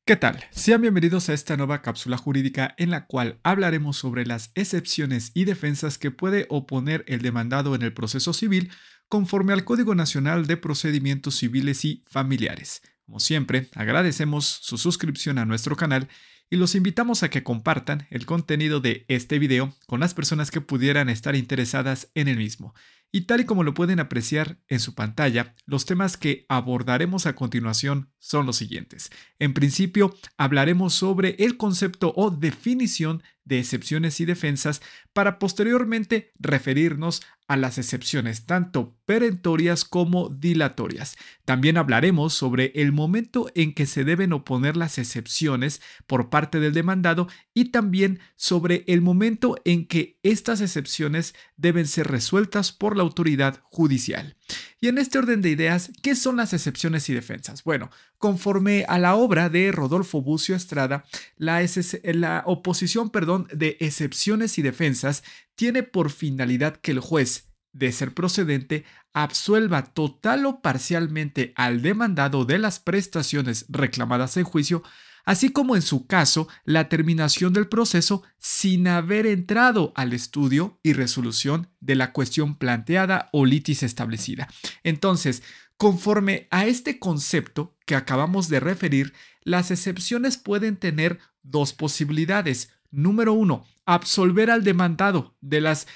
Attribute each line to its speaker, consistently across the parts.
Speaker 1: ¿Qué tal? Sean bienvenidos a esta nueva cápsula jurídica en la cual hablaremos sobre las excepciones y defensas que puede oponer el demandado en el proceso civil conforme al Código Nacional de Procedimientos Civiles y Familiares. Como siempre, agradecemos su suscripción a nuestro canal y los invitamos a que compartan el contenido de este video con las personas que pudieran estar interesadas en el mismo. Y tal y como lo pueden apreciar en su pantalla, los temas que abordaremos a continuación son los siguientes. En principio, hablaremos sobre el concepto o definición de excepciones y defensas para posteriormente referirnos a las excepciones tanto perentorias como dilatorias. También hablaremos sobre el momento en que se deben oponer las excepciones por parte del demandado y también sobre el momento en que estas excepciones deben ser resueltas por la autoridad judicial. Y en este orden de ideas, ¿qué son las excepciones y defensas? Bueno, conforme a la obra de Rodolfo Bucio Estrada, la oposición de excepciones y defensas tiene por finalidad que el juez, de ser procedente, absuelva total o parcialmente al demandado de las prestaciones reclamadas en juicio, así como en su caso la terminación del proceso sin haber entrado al estudio y resolución de la cuestión planteada o litis establecida. Entonces, conforme a este concepto que acabamos de referir, las excepciones pueden tener dos posibilidades. Número uno, absolver al demandado de las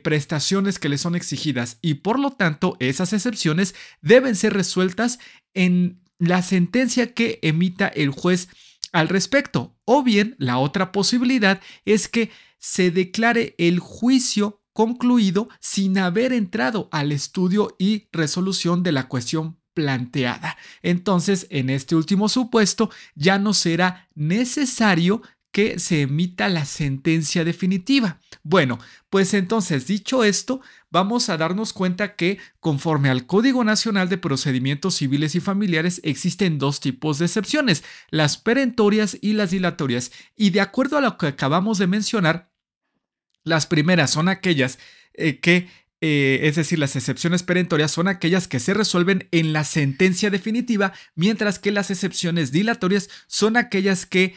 Speaker 1: prestaciones que le son exigidas y por lo tanto esas excepciones deben ser resueltas en la sentencia que emita el juez al respecto. O bien, la otra posibilidad es que se declare el juicio concluido sin haber entrado al estudio y resolución de la cuestión planteada. Entonces, en este último supuesto, ya no será necesario que se emita la sentencia definitiva. Bueno, pues entonces, dicho esto, vamos a darnos cuenta que, conforme al Código Nacional de Procedimientos Civiles y Familiares, existen dos tipos de excepciones, las perentorias y las dilatorias. Y de acuerdo a lo que acabamos de mencionar, las primeras son aquellas es decir, las excepciones perentorias son aquellas que se resuelven en la sentencia definitiva, mientras que las excepciones dilatorias son aquellas que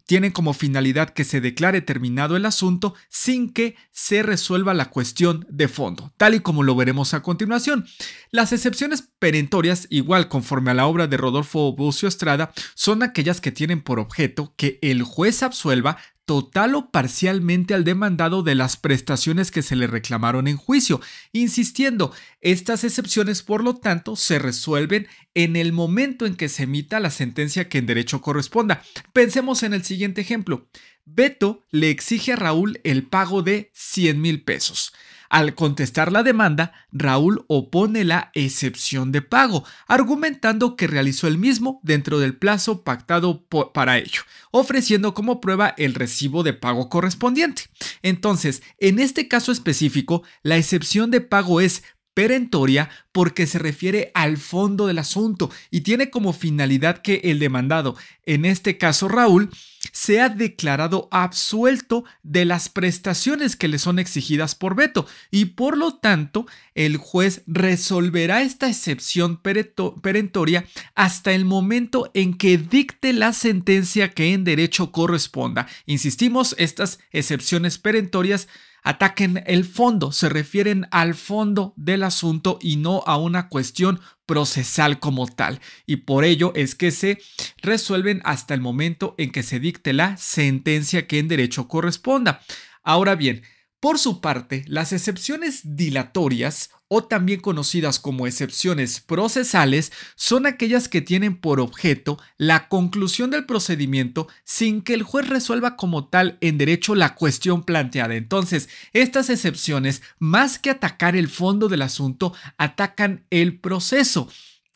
Speaker 1: tienen como finalidad que se declare terminado el asunto sin que se resuelva la cuestión de fondo, tal y como lo veremos a continuación. Las excepciones perentorias, igual conforme a la obra de Rodolfo Bucio Estrada, son aquellas que tienen por objeto que el juez absuelva total o parcialmente al demandado de las prestaciones que se le reclamaron en juicio. Insistiendo, estas excepciones, por lo tanto, se resuelven en el momento en que se emita la sentencia que en derecho corresponda. Pensemos en el siguiente ejemplo. Beto le exige a Raúl el pago de 100,000 pesos. Al contestar la demanda, Raúl opone la excepción de pago, argumentando que realizó el mismo dentro del plazo pactado para ello, ofreciendo como prueba el recibo de pago correspondiente. Entonces, en este caso específico, la excepción de pago es perentoria porque se refiere al fondo del asunto y tiene como finalidad que el demandado, en este caso Raúl, sea declarado absuelto de las prestaciones que le son exigidas por Beto y por lo tanto el juez resolverá esta excepción perentoria hasta el momento en que dicte la sentencia que en derecho corresponda. Insistimos, estas excepciones perentorias ataquen el fondo, se refieren al fondo del asunto y no a una cuestión procesal como tal. Y por ello es que se resuelven hasta el momento en que se dicte la sentencia que en derecho corresponda. Ahora bien, por su parte, las excepciones dilatorias, o también conocidas como excepciones procesales, son aquellas que tienen por objeto la conclusión del procedimiento sin que el juez resuelva como tal en derecho la cuestión planteada. Entonces, estas excepciones, más que atacar el fondo del asunto, atacan el proceso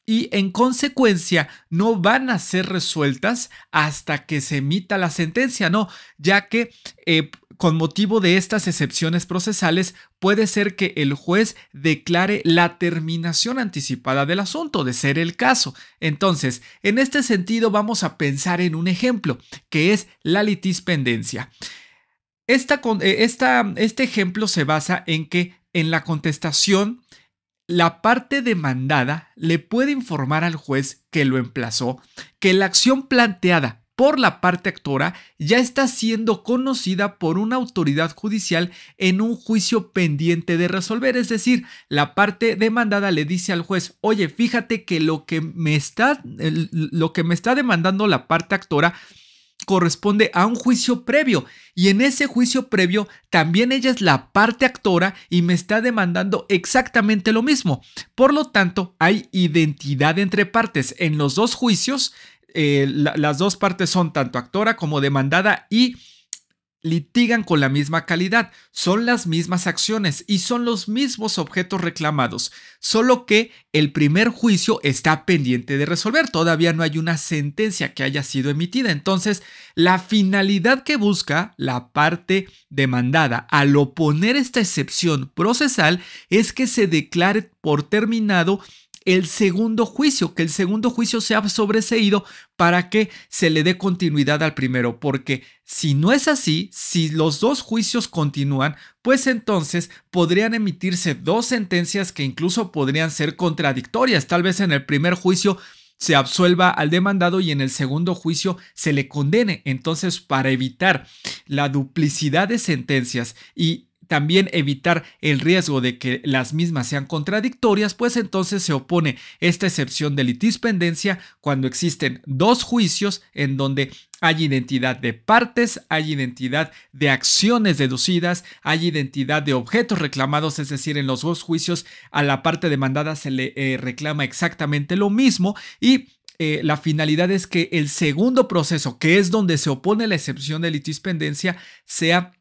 Speaker 1: y en consecuencia no van a ser resueltas hasta que se emita la sentencia, no, ya que con motivo de estas excepciones procesales puede ser que el juez declare la terminación anticipada del asunto, de ser el caso. Entonces, en este sentido vamos a pensar en un ejemplo, que es la litispendencia. Este ejemplo se basa en que en la contestación la parte demandada le puede informar al juez que lo emplazó que la acción planteada por la parte actora ya está siendo conocida por una autoridad judicial en un juicio pendiente de resolver. Es decir, la parte demandada le dice al juez: oye, fíjate que lo que me está demandando la parte actora corresponde a un juicio previo, y en ese juicio previo también ella es la parte actora y me está demandando exactamente lo mismo. Por lo tanto, hay identidad entre partes en los dos juicios. Las dos partes son tanto actora como demandada y litigan con la misma calidad, son las mismas acciones y son los mismos objetos reclamados, solo que el primer juicio está pendiente de resolver, todavía no hay una sentencia que haya sido emitida. Entonces, la finalidad que busca la parte demandada al oponer esta excepción procesal es que se declare por terminado el segundo juicio, que el segundo juicio sea sobreseído para que se le dé continuidad al primero, porque si no es así, si los dos juicios continúan, pues entonces podrían emitirse dos sentencias que incluso podrían ser contradictorias. Tal vez en el primer juicio se absuelva al demandado y en el segundo juicio se le condene. Entonces, para evitar la duplicidad de sentencias y también evitar el riesgo de que las mismas sean contradictorias, pues entonces se opone esta excepción de litispendencia cuando existen dos juicios en donde hay identidad de partes, hay identidad de acciones deducidas, hay identidad de objetos reclamados, es decir, en los dos juicios a la parte demandada se le reclama exactamente lo mismo y la finalidad es que el segundo proceso, que es donde se opone la excepción de litispendencia, sea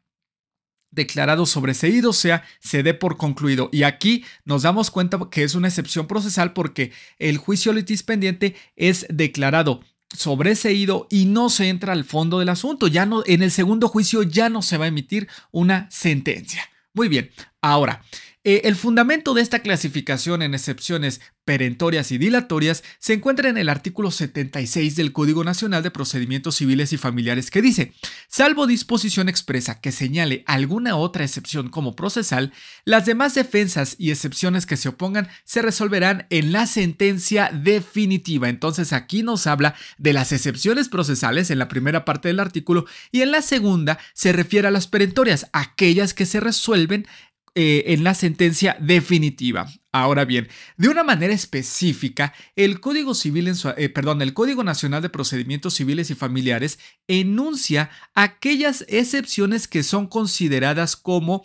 Speaker 1: declarado sobreseído, o sea, se dé por concluido. Y aquí nos damos cuenta que es una excepción procesal porque el juicio litispendiente es declarado sobreseído y no se entra al fondo del asunto. Ya no, en el segundo juicio ya no se va a emitir una sentencia. Muy bien, ahora, el fundamento de esta clasificación en excepciones perentorias y dilatorias se encuentra en el artículo 76 del Código Nacional de Procedimientos Civiles y Familiares, que dice: salvo disposición expresa que señale alguna otra excepción como procesal, las demás defensas y excepciones que se opongan se resolverán en la sentencia definitiva. Entonces aquí nos habla de las excepciones procesales en la primera parte del artículo y en la segunda se refiere a las perentorias, aquellas que se resuelven en la sentencia definitiva. Ahora bien, de una manera específica, el Código Nacional de Procedimientos Civiles y Familiares enuncia aquellas excepciones que son consideradas como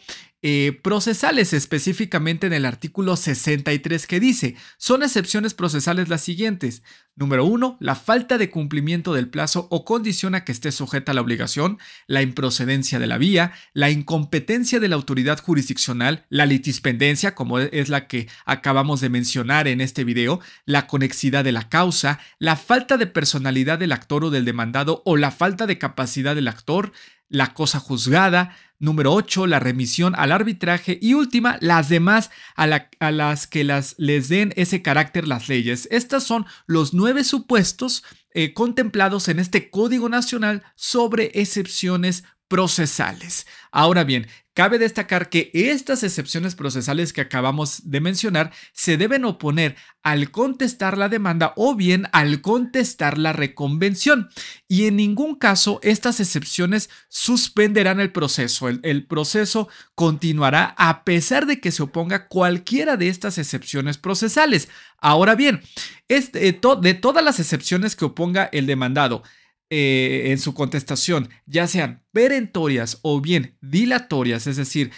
Speaker 1: procesales, específicamente en el artículo 63, que dice: son excepciones procesales las siguientes. Número 1, la falta de cumplimiento del plazo o condición a que esté sujeta a la obligación, la improcedencia de la vía, la incompetencia de la autoridad jurisdiccional, la litispendencia, como es la que acabamos de mencionar en este video, la conexidad de la causa, la falta de personalidad del actor o del demandado o la falta de capacidad del actor, la cosa juzgada. Número 8, la remisión al arbitraje. Y última, las demás a las que les den ese carácter las leyes. Estos son los 9 supuestos contemplados en este Código Nacional sobre excepciones procesales. Ahora bien, cabe destacar que estas excepciones procesales que acabamos de mencionar se deben oponer al contestar la demanda o bien al contestar la reconvención, y en ningún caso estas excepciones suspenderán el proceso. El proceso continuará a pesar de que se oponga cualquiera de estas excepciones procesales. Ahora bien, de todas las excepciones que oponga el demandado en su contestación, ya sean perentorias o bien dilatorias, es decir,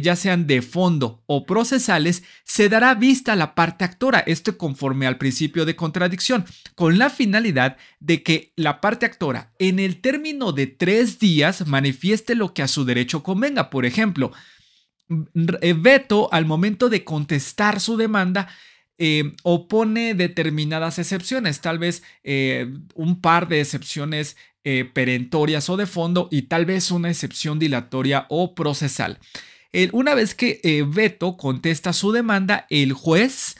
Speaker 1: ya sean de fondo o procesales, se dará vista a la parte actora, esto conforme al principio de contradicción, con la finalidad de que la parte actora en el término de 3 días manifieste lo que a su derecho convenga. Por ejemplo, veto al momento de contestar su demanda opone determinadas excepciones, tal vez un par de excepciones perentorias o de fondo y tal vez una excepción dilatoria o procesal. Una vez que veto contesta su demanda, el juez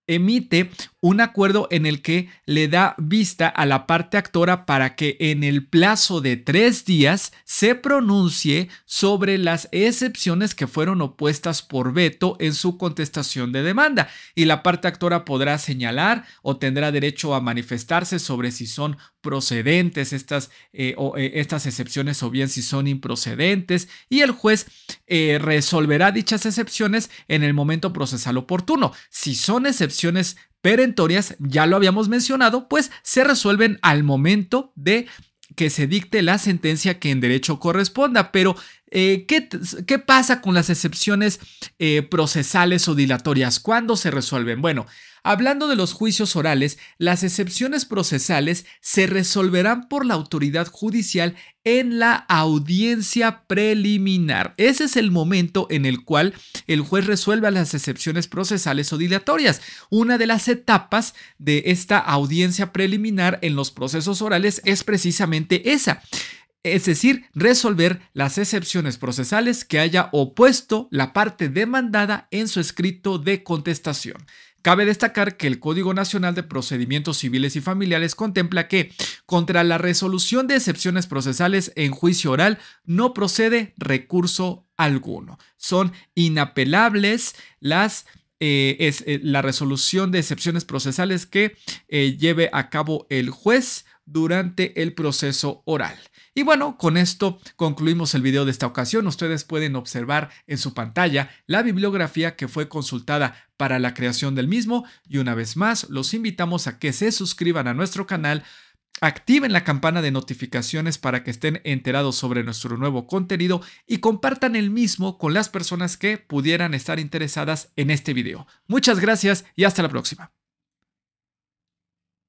Speaker 1: emite un acuerdo en el que le da vista a la parte actora para que en el plazo de 3 días se pronuncie sobre las excepciones que fueron opuestas por veto en su contestación de demanda, y la parte actora podrá señalar o tendrá derecho a manifestarse sobre si son procedentes estas excepciones o bien si son improcedentes, y el juez resolverá dichas excepciones en el momento procesal oportuno. Si son excepciones perentorias, ya lo habíamos mencionado, pues se resuelven al momento de que se dicte la sentencia que en derecho corresponda. Pero ¿qué pasa con las excepciones procesales o dilatorias? ¿Cuándo se resuelven? Bueno, hablando de los juicios orales, las excepciones procesales se resolverán por la autoridad judicial en la audiencia preliminar. Ese es el momento en el cual el juez resuelve las excepciones procesales o dilatorias. Una de las etapas de esta audiencia preliminar en los procesos orales es precisamente esa. Es decir, resolver las excepciones procesales que haya opuesto la parte demandada en su escrito de contestación. Cabe destacar que el Código Nacional de Procedimientos Civiles y Familiares contempla que contra la resolución de excepciones procesales en juicio oral no procede recurso alguno. Son inapelables la resolución de excepciones procesales que lleve a cabo el juez durante el proceso oral. Y bueno, con esto concluimos el video de esta ocasión. Ustedes pueden observar en su pantalla la bibliografía que fue consultada para la creación del mismo, y una vez más los invitamos a que se suscriban a nuestro canal, activen la campana de notificaciones para que estén enterados sobre nuestro nuevo contenido y compartan el mismo con las personas que pudieran estar interesadas en este video. Muchas gracias y hasta la próxima.